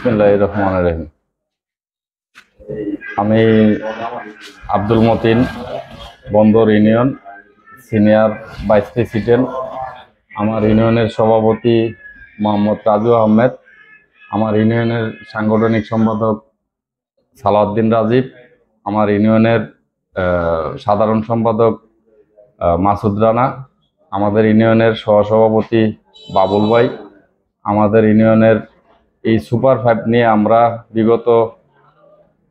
বিসমিল্লাহির রহমানির রহিম। আমি আব্দুল মতিন, বন্দর ইউনিয়ন সিনিয়র ভাইস প্রেসিডেন্ট। আমার ইউনিয়নের সভাপতি মোহাম্মদ রাজু আহমেদ, আমার ইউনিয়নের সাংগঠনিক সম্পাদক সালাউদ্দিন রাজীব, আমার ইউনিয়নের সাধারণ সম্পাদক মাসুদ রানা, আমাদের ইউনিয়নের সহসভাপতি বাবুল ভাই। আমাদের ইউনিয়নের এই সুপার 5 নিয়ে আমরা বিগত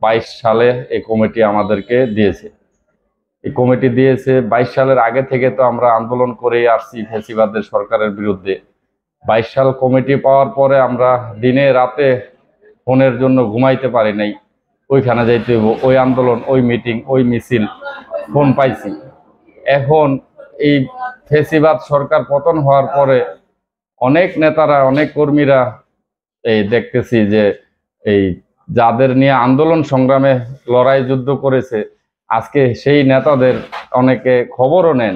22 সালে এই কমিটি আমাদেরকে দিয়েছে। এই কমিটি দিয়েছে 22 সালের আগে থেকে তো আমরা আন্দোলন করেই আসছি ফ্যাসিবাদের সরকারের বিরুদ্ধে। 22 সাল কমিটি পাওয়ার পরে আমরা দিনে রাতে ফোনের জন্য ঘুমাইতে পারি নাই। ওইখানে যাইতে হইব, ওই আন্দোলন, ওই মিটিং, ওই মিছিল, ফোন পাইছি। এখন এই ফ্যাসিবাদ সরকার পতন হওয়ার পরে অনেক নেতারা, অনেক কর্মীরা এই দেখতেছি যে এই যাদের নিয়ে আন্দোলন সংগ্রামে লড়াই যুদ্ধ করেছে, আজকে সেই নেতাদের অনেকে খবরও নেয়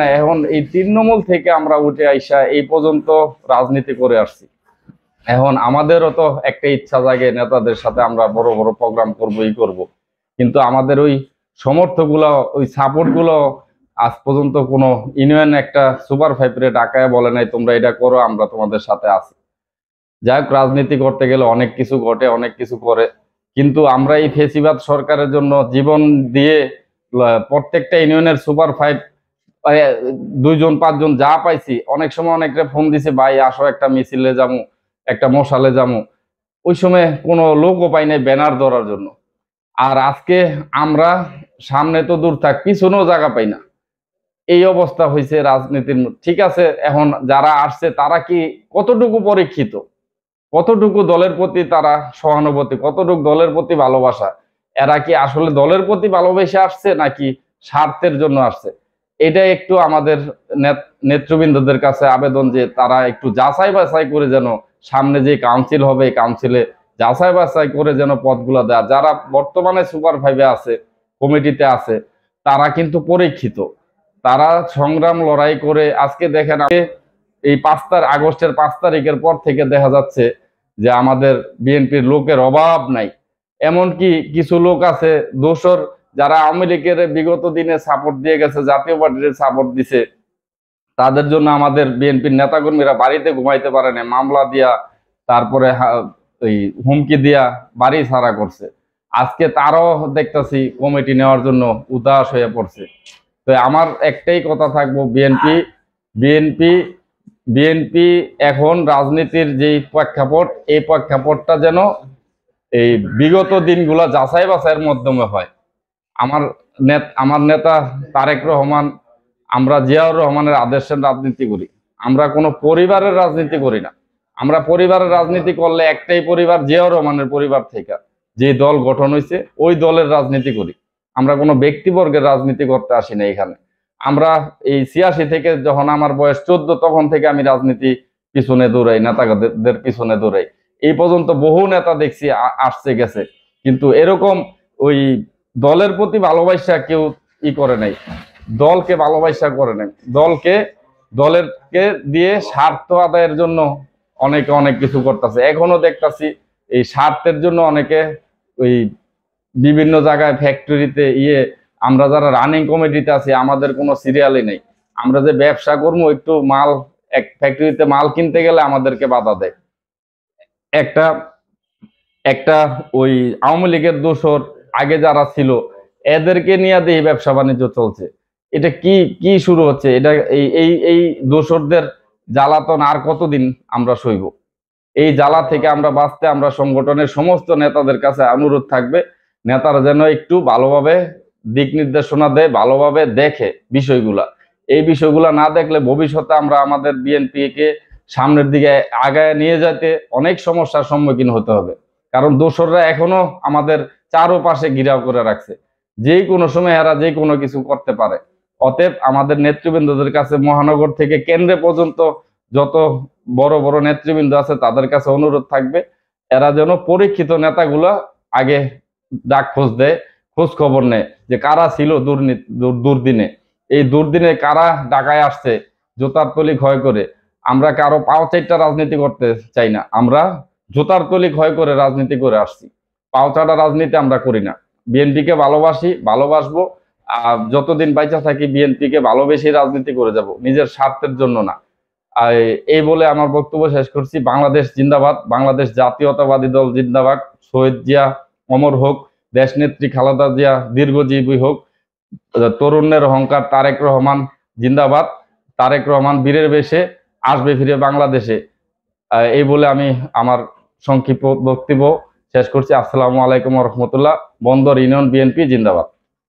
না। এখন এই তৃণমূল থেকে আমরা উঠে আইসা এই পর্যন্ত রাজনীতি করে আসছি। এখন আমাদেরও তো একটা ইচ্ছা জাগে নেতাদের সাথে আমরা বড় বড় প্রোগ্রাম করব, কিন্তু আমাদের ওই সমর্থকগুলো, ওই সাপোর্টগুলো আজ পর্যন্ত কোনো ইউনিয়ন একটা সুপার 5 রে ডাকায় বলে নাই তোমরা এটা করো, আমরা তোমাদের সাথে আছি। যাই হোক, রাজনীতি করতে গেলে অনেক কিছু ঘটে, অনেক কিছু করে, কিন্তু আমরা এই ফেসিবাদ সরকারের জন্য জীবন দিয়ে প্রত্যেকটা ইউনিয়নের সুপার 5 2 জন 5 জন যা পাইছি, অনেক সময় অনেকটা ফোন দিছে, ভাই আসো একটা মিছিলে যাবো, একটা মশালে যাবো। ওই সময় কোনো লোকও পাই নাই ব্যানার ধরার জন্য। আর আজকে আমরা সামনে তো দূর থাক, পিছনেও জায়গা পাই না। এই অবস্থা হয়েছে রাজনীতির। ঠিক আছে, এখন যারা আসছে তারা কি কতটুকু পরীক্ষিত, কতটুকু দলের প্রতি তারা সহানুভূতি, কতটুকু দলের প্রতি ভালোবাসা, এরা কি আসলে দলের প্রতি ভালোবেসে আসছে নাকি স্বার্থের জন্য আসছে? এটা একটু আমাদের নেতৃবৃন্দদের কাছে আবেদন যে তারা একটু যাচাই বাছাই করে যেন সামনে যে কাউন্সিল হবে, কাউন্সিলে যাচাই বাছাই করে যেন পদগুলো দেয়। যারা বর্তমানে সুপার 5 আছে, কমিটিতে আছে, তারা কিন্তু পরীক্ষিত, তারা সংগ্রাম লড়াই করে আজকে দেখেন এই আগস্টের 5 তারিখের পর থেকে দেখা যাচ্ছে যে আমাদের বিএনপির লোকের অভাব নাই। এমনকি কিছু লোক আছে দোসর, যারা আওয়ামী লীগের বিগত দিনে সাপোর্ট দিয়ে গেছে, জাতীয় পার্টির সাপোর্ট দিছে, তাদের জন্য আমাদের বিএনপির নেতাকর্মীরা বাড়িতে ঘুমাইতে পারে না, মামলা দিয়া, তারপরে ওই হুমকি দিয়া বাড়ি ছাড়া করছে। আজকে তারও দেখতেছি কমিটি নেওয়ার জন্য উদাস হয়ে পড়ছে। তো আমার একটাই কথা থাকবো, বিএনপি বিএনপি বিএনপি এখন রাজনীতির যে প্রেক্ষাপট, এই প্রেক্ষাপটটা যেন এই বিগত দিনগুলা যাচাই বাছাইয়ের মাধ্যমে হয়। আমার নেতা তারেক রহমান, আমরা জিয়াউর রহমানের আদর্শের রাজনীতি করি, আমরা কোনো পরিবারের রাজনীতি করি না। আমরা পরিবারের রাজনীতি করলে একটাই পরিবার, জিয়াউর রহমানের পরিবার থেকে যে দল গঠন হয়েছে ওই দলের রাজনীতি করি। আমরা কোনো ব্যক্তিবর্গের রাজনীতি করতে আসি না এখানে। আমরা এই 86 থেকে, যখন আমার বয়স 14, তখন থেকে আমি রাজনীতি পিছনে দৌড়াই, নেতাদের পিছনে দৌড়াই। এই পর্যন্ত বহু নেতা দেখছি আসছে গেছে, কিন্তু এরকম ওই দলের প্রতি ভালোবাসা কেউ করে নাই, দলকে ভালোবাসা করে নাই। দলেরকে দিয়ে স্বার্থ আদায়ের জন্য অনেকে অনেক কিছু করতেছে। এখনো দেখতেছি এই স্বার্থের জন্য অনেকে ওই বিভিন্ন জায়গায় ফ্যাক্টরিতে আমরা যারা রানিং কমিটিতে আছি, আমাদের কোনো সিরিয়ালই নেই। আমরা যে ব্যবসা করবো, একটু মাল এক ফ্যাক্টরিতে মাল কিনতে গেলে আমাদেরকে বাধা দেয়। একটা একটা ওই আওয়ামী লীগের দোসর আগে যারা ছিল, এদেরকে নিয়ে দিয়ে ব্যবসা বাণিজ্য চলছে। এটা কি কি শুরু হচ্ছে? এটা এই দোসরদের জ্বালাতন আর কতদিন আমরা সইব? এই জ্বালা থেকে আমরা বাঁচতে আমরা সংগঠনের সমস্ত নেতাদের কাছে অনুরোধ থাকবে, নেতারা যেন একটু ভালোভাবে দিক নির্দেশনা দেয়, ভালোভাবে দেখে বিষয়গুলা। এই বিষয়গুলা না দেখলে ভবিষ্যতে আমরা আমাদের বিএনপি কে সামনের দিকে আগায় নিয়ে যেতে অনেক সমস্যার সম্মুখীন হতে হবে। কারণ দোসররা এখনো আমাদের চারোপাশে ঘিরাও করে রাখছে, যে কোনো সময় এরা যে কোনো কিছু করতে পারে। অতএব আমাদের নেতৃবৃন্দদের কাছে মহানগর থেকে কেন্দ্রে পর্যন্ত যত বড় বড় নেতৃবৃন্দ আছে, তাদের কাছে অনুরোধ থাকবে, এরা যেন পরীক্ষিত নেতাগুলা আগে ডাক খোঁজ দেয়, খোঁজ খবর নেয় যে কারা ছিল দুর্দিনে, এই দুর্দিনে কারা ঢাকায় আসছে জোতার তলি ক্ষয় করে। আমরা কারো পাও চাইটা রাজনীতি করতে চাই না। আমরা জুতার তলি ক্ষয় করে রাজনীতি করে আসছি, পাও চাটা রাজনীতি আমরা করি না। বিএনপিকে ভালোবাসি, ভালোবাসবো। আর যতদিন বাইচা থাকি বিএনপিকে ভালোবেসে রাজনীতি করে যাব, নিজের স্বার্থের জন্য না। আর এই বলে আমার বক্তব্য শেষ করছি। বাংলাদেশ জিন্দাবাদ, বাংলাদেশ জাতীয়তাবাদী দল জিন্দাবাদ। শহীদ জিয়া অমর হোক, দেশনেত্রী খালেদা জিয়া দীর্ঘজীবী হোক। তরুণের অহংকার তারেক রহমান জিন্দাবাদ। তারেক রহমান বীরের বেশে আসবে ফিরে বাংলাদেশে। এই বলে আমি আমার সংক্ষিপ্ত বক্তব্য শেষ করছি। আসসালামু আলাইকুম রহমতুল্লাহ। বন্দর ইউনিয়ন বিএনপি জিন্দাবাদ।